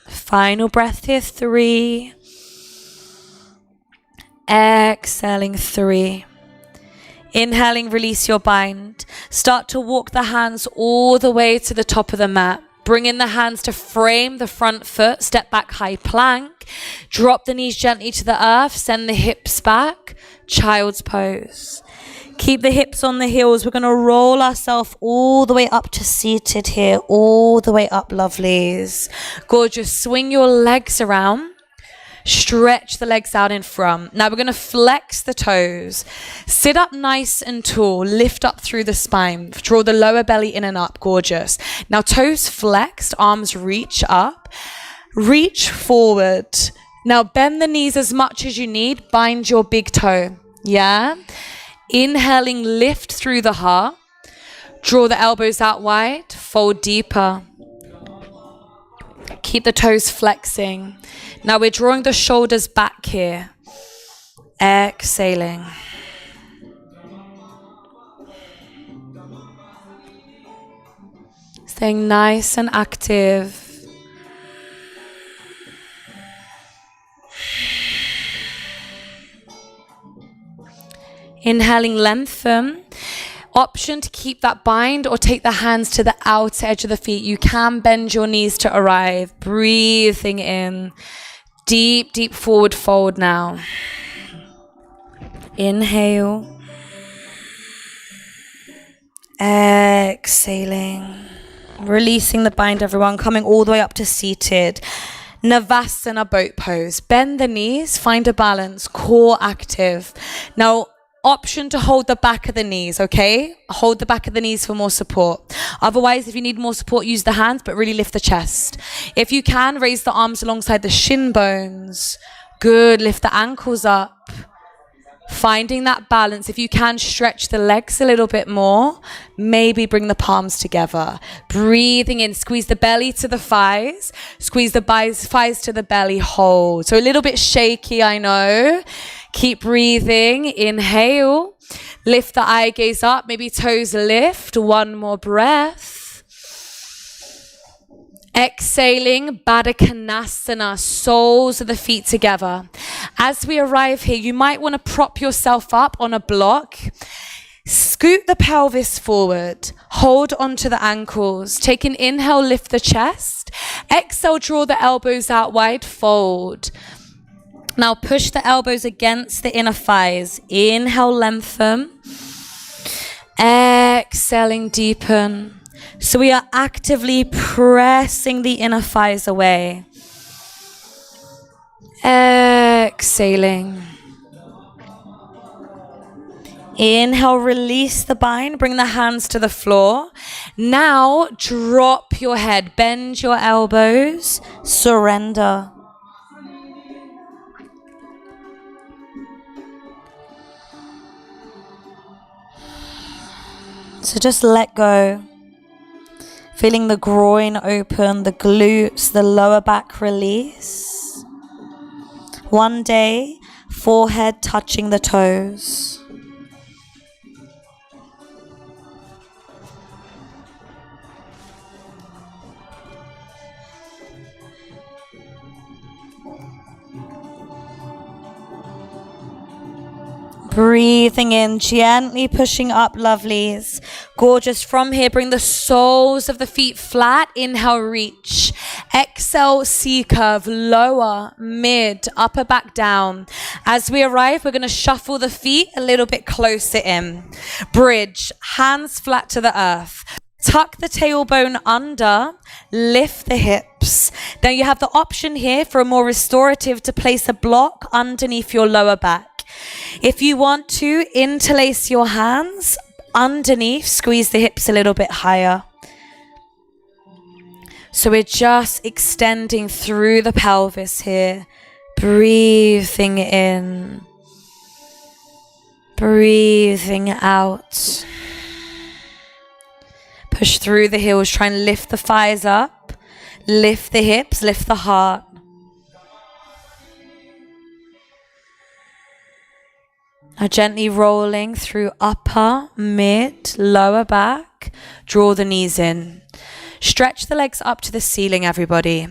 Final breath here 3. Exhaling 3. Inhaling, release your bind. Start to walk the hands all the way to the top of the mat. Bring in the hands to frame the front foot. Step back, high plank. Drop the knees gently to the earth. Send the hips back. Child's pose. Keep the hips on the heels. We're going to roll ourselves all the way up to seated here. All the way up, lovelies. Gorgeous. Swing your legs around. Stretch the legs out in front. Now we're going to flex the toes. Sit up nice and tall. Lift up through the spine. Draw the lower belly in and up. Gorgeous. Now toes flexed. Arms reach up. Reach forward. Now bend the knees as much as you need. Bind your big toe. Yeah? Inhaling, lift through the heart. Draw the elbows out wide. Fold deeper. Keep the toes flexing. Now we're drawing the shoulders back here. Exhaling. Staying nice and active. Inhaling, lengthen. Option to keep that bind or take the hands to the outer edge of the feet. You can bend your knees to arrive. Breathing in. Deep, deep forward fold now. Inhale. Exhaling. Releasing the bind, everyone. Coming all the way up to seated. Navasana boat pose. Bend the knees. Find a balance. Core active. Now, option to hold the back of the knees, okay? Hold the back of the knees for more support. Otherwise, if you need more support, use the hands, but really lift the chest. If you can, raise the arms alongside the shin bones. Good, lift the ankles up. Finding that balance. If you can, stretch the legs a little bit more. Maybe bring the palms together. Breathing in, squeeze the belly to the thighs. Squeeze the thighs to the belly, hold. So a little bit shaky, I know. Keep breathing. Inhale. Lift the eye gaze up. Maybe toes lift. One more breath. Exhaling, Baddha Konasana, soles of the feet together. As we arrive here, you might want to prop yourself up on a block. Scoot the pelvis forward. Hold onto the ankles. Take an inhale, lift the chest. Exhale, draw the elbows out wide, fold. Now push the elbows against the inner thighs. Inhale, lengthen. Exhaling, deepen. So we are actively pressing the inner thighs away. Exhaling. Inhale, release the bind, bring the hands to the floor. Now drop your head, bend your elbows, surrender. So just let go. Feeling the groin open, the glutes, the lower back release. One day, forehead touching the toes. Breathing in, gently pushing up, lovelies. Gorgeous. From here, bring the soles of the feet flat. Inhale, reach. Exhale, C curve, lower, mid, upper back down. As we arrive, we're going to shuffle the feet a little bit closer in. Bridge, hands flat to the earth. Tuck the tailbone under, lift the hips. Now you have the option here for a more restorative to place a block underneath your lower back. If you want to interlace your hands underneath, squeeze the hips a little bit higher. So we're just extending through the pelvis here, breathing in, breathing out. Push through the heels, try and lift the thighs up, lift the hips, lift the heart. Now gently rolling through upper, mid, lower back. Draw the knees in. Stretch the legs up to the ceiling, everybody.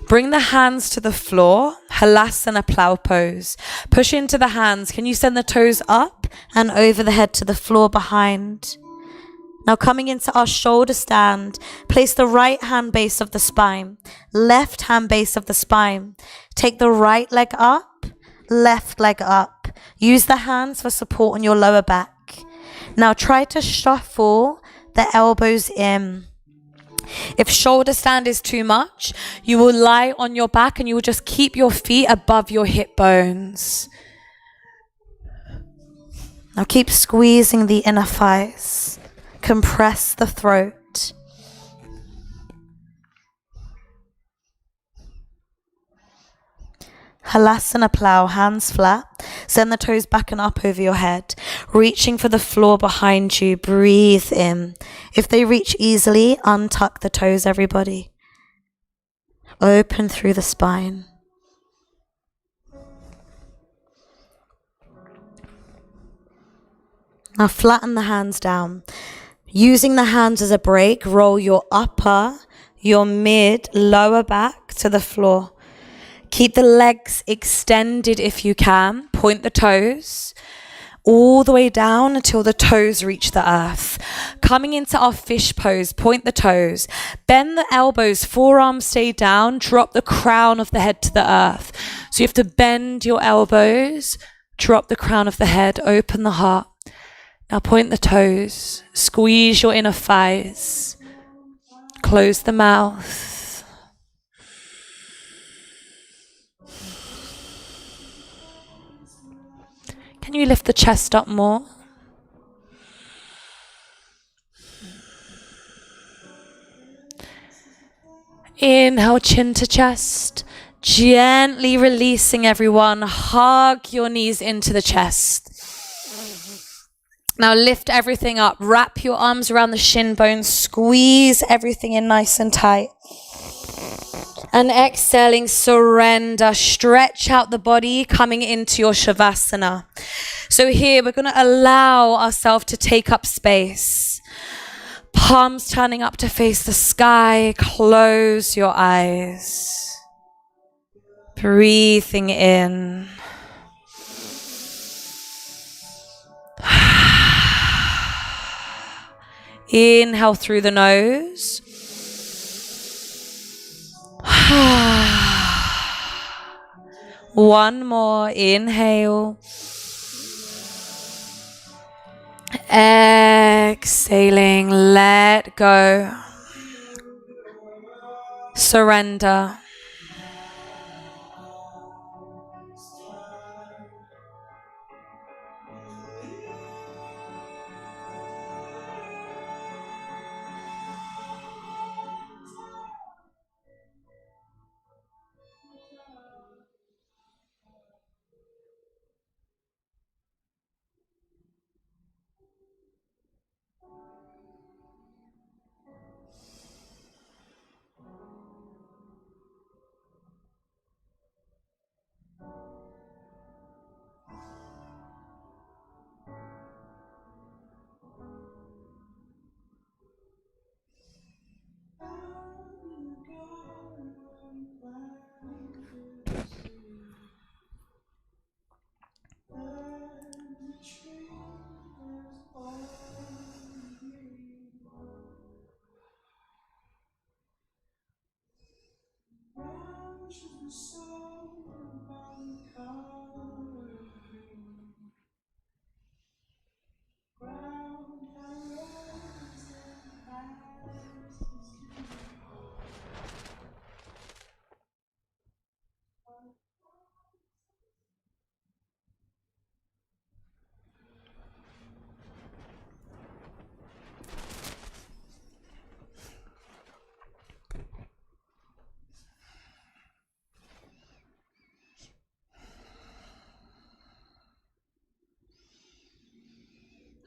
Bring the hands to the floor. Halasana plow pose. Push into the hands. Can you send the toes up and over the head to the floor behind? Now coming into our shoulder stand, place the right hand base of the spine, left hand base of the spine. Take the right leg up, left leg up. Use the hands for support on your lower back. Now try to shuffle the elbows in. If shoulder stand is too much, you will lie on your back and you will just keep your feet above your hip bones. Now keep squeezing the inner thighs. Compress the throat. Halasana plow, hands flat. Send the toes back and up over your head. Reaching for the floor behind you. Breathe in. If they reach easily, untuck the toes, everybody. Open through the spine. Now flatten the hands down. Using the hands as a break, roll your upper, your mid, lower back to the floor. Keep the legs extended if you can. Point the toes all the way down until the toes reach the earth. Coming into our fish pose, point the toes. Bend the elbows, forearms stay down. Drop the crown of the head to the earth. So you have to bend your elbows, drop the crown of the head, open the heart. Now point the toes, squeeze your inner thighs, close the mouth. Can you lift the chest up more? Inhale, chin to chest. Gently releasing, everyone. Hug your knees into the chest. Now lift everything up. Wrap your arms around the shin bones. Squeeze everything in nice and tight. And exhaling, surrender. Stretch out the body, coming into your Shavasana. So here we're going to allow ourselves to take up space. Palms turning up to face the sky. Close your eyes. Breathing in. Inhale through the nose. One more. Inhale. Exhaling. Let go. Surrender.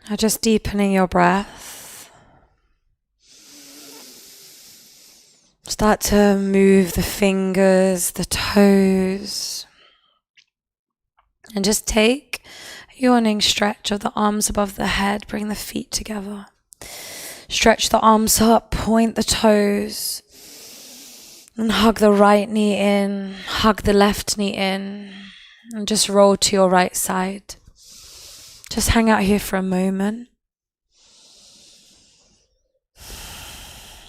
Now just deepening your breath. Start to move the fingers, the toes. And just take a yawning stretch of the arms above the head. Bring the feet together. Stretch the arms up, point the toes. And hug the right knee in, hug the left knee in. And just roll to your right side. Just hang out here for a moment.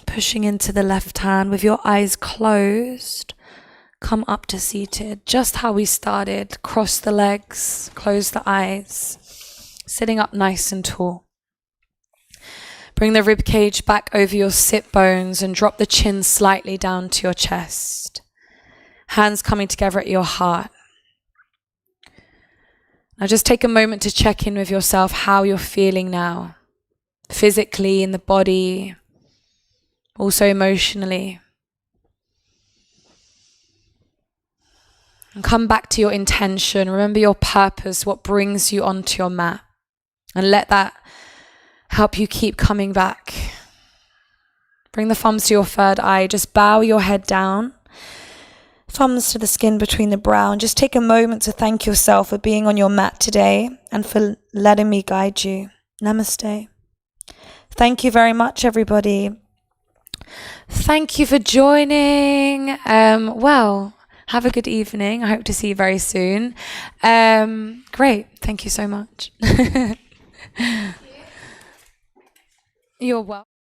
Pushing into the left hand with your eyes closed. Come up to seated, just how we started. Cross the legs, close the eyes. Sitting up nice and tall. Bring the rib cage back over your sit bones and drop the chin slightly down to your chest. Hands coming together at your heart. Now just take a moment to check in with yourself how you're feeling now. Physically, in the body, also emotionally. And come back to your intention. Remember your purpose, what brings you onto your mat. And let that help you keep coming back. Bring the thumbs to your third eye. Just bow your head down. Thumbs to the skin between the brow. And just take a moment to thank yourself for being on your mat today and for letting me guide you. Namaste. Thank you very much, everybody. Thank you for joining. Well, have a good evening. I hope to see you very soon. Great. Thank you so much. You're welcome.